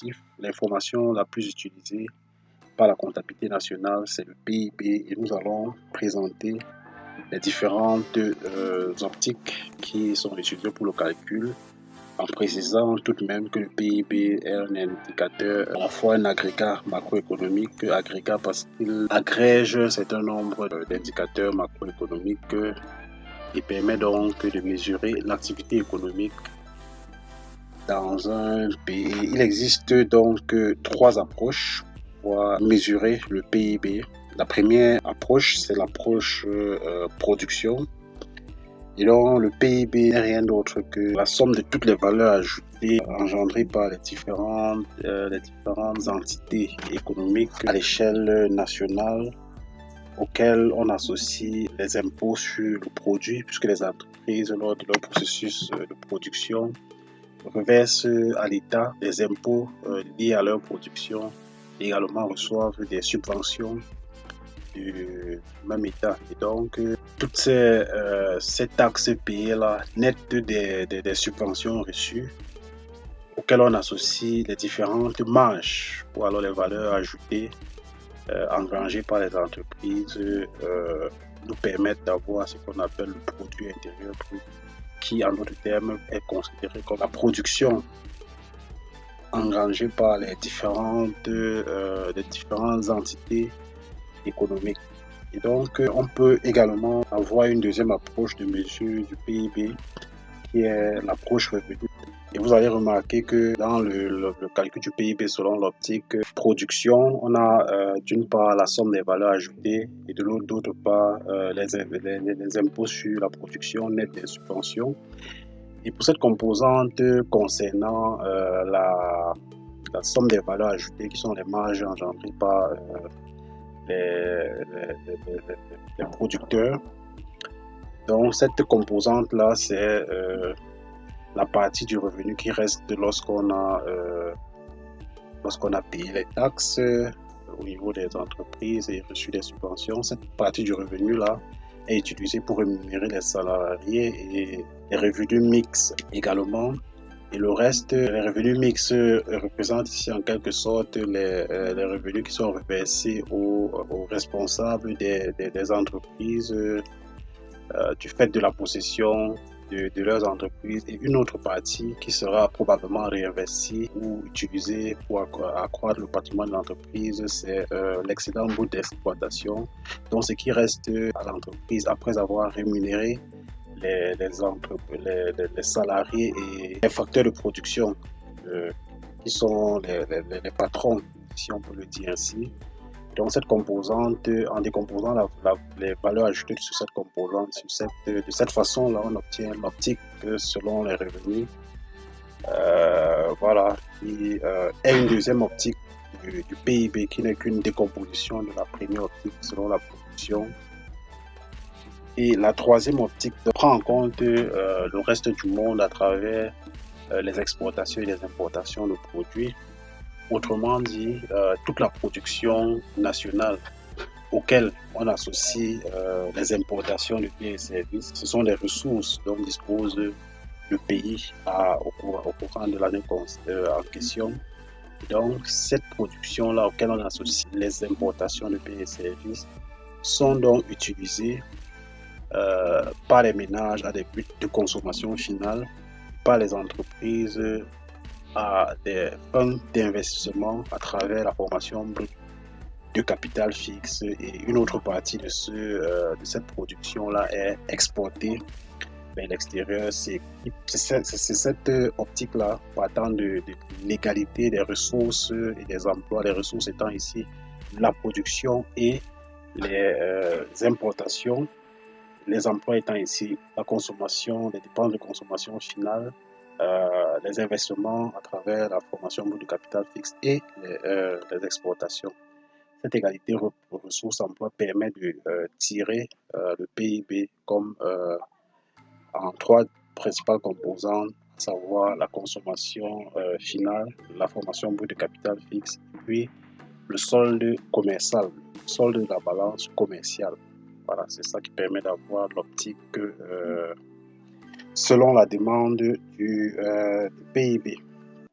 objectif. L'information la plus utilisée par la comptabilité nationale, c'est le PIB, et nous allons présenter les différentes optiques qui sont utilisées pour le calcul, en précisant tout de même que le PIB est un indicateur, à la fois un agrégat macroéconomique, agrégat parce qu'il agrège un certain nombre d'indicateurs macroéconomiques et permet donc de mesurer l'activité économique dans un pays. Il existe donc trois approches pour mesurer le PIB. La première approche, c'est l'approche production. Et donc, le PIB n'est rien d'autre que la somme de toutes les valeurs ajoutées engendrées par les différentes entités économiques à l'échelle nationale auxquelles on associe les impôts sur le produit, puisque les entreprises, lors de leur processus de production, reversent à l'État des impôts liés à leur production et également reçoivent des subventions du même État. Et donc, toutes ces taxes payées-là, nettes des subventions reçues, auxquelles on associe les différentes marges ou alors les valeurs ajoutées engrangées par les entreprises, nous permettent d'avoir ce qu'on appelle le produit intérieur brut, qui en d'autres termes est considéré comme la production engrangée par les différentes entités économiques. Et donc, on peut également avoir une deuxième approche de mesure du PIB qui est l'approche revenu. Et vous allez remarquer que dans le calcul du PIB selon l'optique production, on a d'une part la somme des valeurs ajoutées et de l'autre d'autre part les impôts sur la production nette des subventions. Et pour cette composante concernant la somme des valeurs ajoutées qui sont les marges engendrées par les producteurs. Donc cette composante-là, c'est la partie du revenu qui reste lorsqu'on a payé les taxes au niveau des entreprises et reçu des subventions. Cette partie du revenu-là est utilisée pour rémunérer les salariés et les revenus mixtes également. Et le reste, les revenus mixtes représentent ici en quelque sorte les revenus qui sont reversés aux responsables des entreprises du fait de la possession de leurs entreprises, et une autre partie qui sera probablement réinvestie ou utilisée pour accroître le patrimoine de l'entreprise, c'est l'excédent brut d'exploitation. Donc ce qui reste à l'entreprise après avoir rémunéré les salariés et les facteurs de production qui sont les patrons, si on peut le dire ainsi. Donc cette composante, en décomposant les valeurs ajoutées sur cette composante, de cette façon-là, on obtient l'optique selon les revenus. Voilà, qui est une deuxième optique du PIB qui n'est qu'une décomposition de la première optique selon la production. Et la troisième optique prend en compte le reste du monde à travers les exportations et les importations de produits. Autrement dit, toute la production nationale auquel on associe les importations de biens et services, ce sont les ressources dont dispose le pays au courant de l'année en question. Donc, cette production-là auquel on associe les importations de biens et services sont donc utilisées par les ménages à des buts de consommation finale, par les entreprises à des fonds d'investissement à travers la formation de capital fixe, et une autre partie de cette production-là est exportée vers l'extérieur. C'est cette optique-là, partant de l'égalité des ressources et des emplois, les ressources étant ici la production et les importations, les emplois étant ici la consommation, les dépenses de consommation finale, les investissements à travers la formation du capital fixe et les exportations. Cette égalité ressources-emploi permet de tirer le PIB comme en trois principales composantes, à savoir la consommation finale, la formation brute de capital fixe, puis le solde commercial, le solde de la balance commerciale. Voilà, c'est ça qui permet d'avoir l'optique selon la demande du PIB.